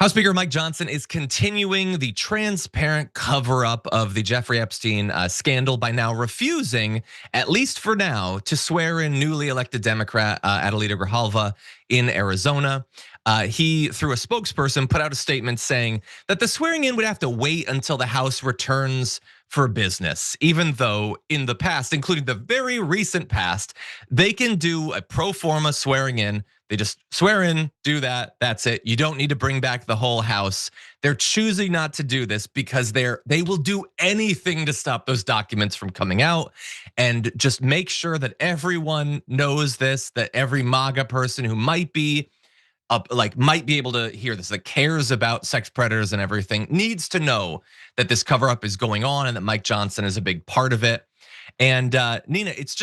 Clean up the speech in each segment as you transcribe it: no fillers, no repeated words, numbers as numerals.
House Speaker Mike Johnson is continuing the transparent cover-up of the Jeffrey Epstein scandal by now refusing, at least for now, to swear in newly elected Democrat Adelita Grijalva in Arizona. He, through a spokesperson, put out a statement saying that the swearing in would have to wait until the House returns for business, even though in the past, including the very recent past, they can do a pro forma swearing in. They just swear in, do that, that's it. You don't need to bring back the whole House. They're choosing not to do this because they will do anything to stop those documents from coming out and just make sure that everyone knows this, that every MAGA person who might be able to hear this, that cares about sex predators and everything, needs to know that this cover up is going on and that Mike Johnson is a big part of it. And Nina, it's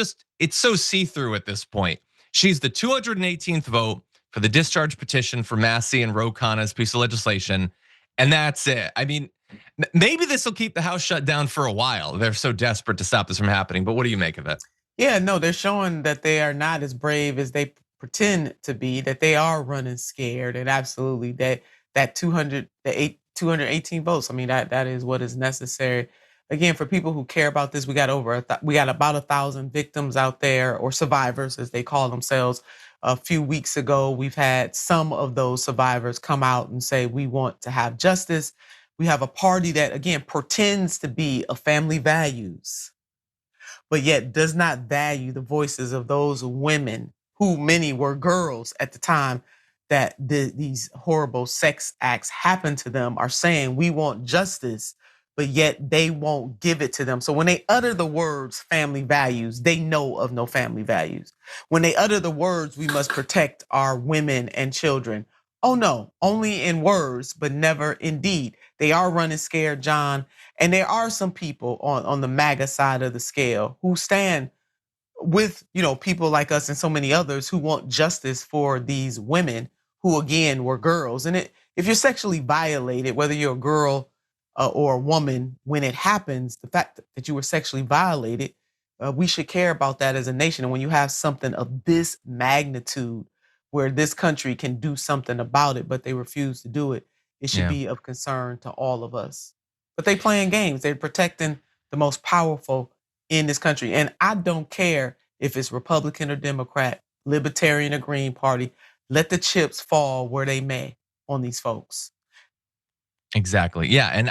so see-through at this point. She's the 218th vote for the discharge petition for Massey and Ro Khanna's piece of legislation, and that's it. I mean, maybe this will keep the House shut down for a while. They're so desperate to stop this from happening. But what do you make of it? Yeah, no, they're showing that they are not as brave as they pretend to be, that they are running scared, and absolutely that 218 votes. I mean, that is what is necessary. Again, for people who care about this, we got about 1,000 victims out there, or survivors as they call themselves. A few weeks ago, we've had some of those survivors come out and say, we want to have justice. We have a party that, again, pretends to be a family values, but yet does not value the voices of those women, who many were girls at the time that these horrible sex acts happened to them, are saying we want justice, but yet they won't give it to them. So when they utter the words family values, they know of no family values. When they utter the words, we must protect our women and children, oh no, only in words, but never in deed. They are running scared, John. And there are some people on the MAGA side of the scale who stand with people like us and so many others who want justice for these women who, again, were girls. And if you're sexually violated, whether you're a girl or a woman, when it happens, the fact that you were sexually violated, we should care about that as a nation. And when you have something of this magnitude where this country can do something about it, but they refuse to do it, it should be of concern to all of us. But they playing games. They're protecting the most powerful in this country. And I don't care if it's Republican or Democrat, Libertarian or Green Party. Let the chips fall where they may on these folks. Exactly. Yeah, and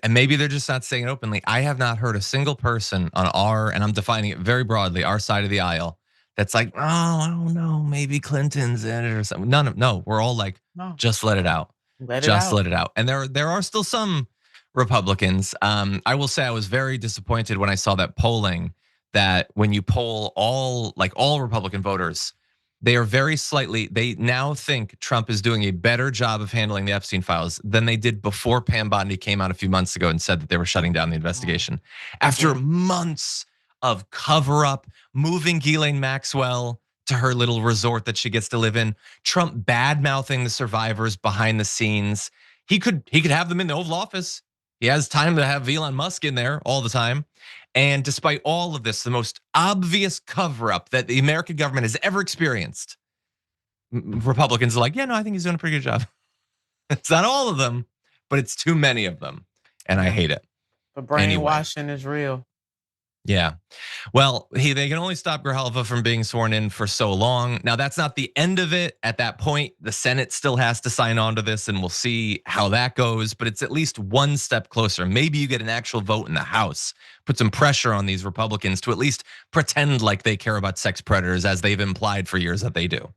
maybe they're just not saying it openly. I have not heard a single person on and I'm defining it very broadly, our side of the aisle, that's like, oh, I don't know, maybe Clinton's in it or something. No, we're all like, no, just let it out. Let it out. And there are still some Republicans. I will say I was very disappointed when I saw that polling, that when you poll all Republican voters, they now think Trump is doing a better job of handling the Epstein files than they did before Pam Bondi came out a few months ago and said that they were shutting down the investigation. After months of cover up, moving Ghislaine Maxwell to her little resort that she gets to live in, Trump bad mouthing the survivors behind the scenes. He could have them in the Oval Office. He has time to have Elon Musk in there all the time. And despite all of this, the most obvious cover up that the American government has ever experienced, Republicans are like, yeah, no, I think he's doing a pretty good job. It's not all of them, but it's too many of them. And I hate it. But brainwashing is real. Yeah. Well, they can only stop Grijalva from being sworn in for so long. Now, that's not the end of it. At that point, the Senate still has to sign on to this, and we'll see how that goes. But it's at least one step closer. Maybe you get an actual vote in the House. Put some pressure on these Republicans to at least pretend like they care about sex predators, as they've implied for years that they do.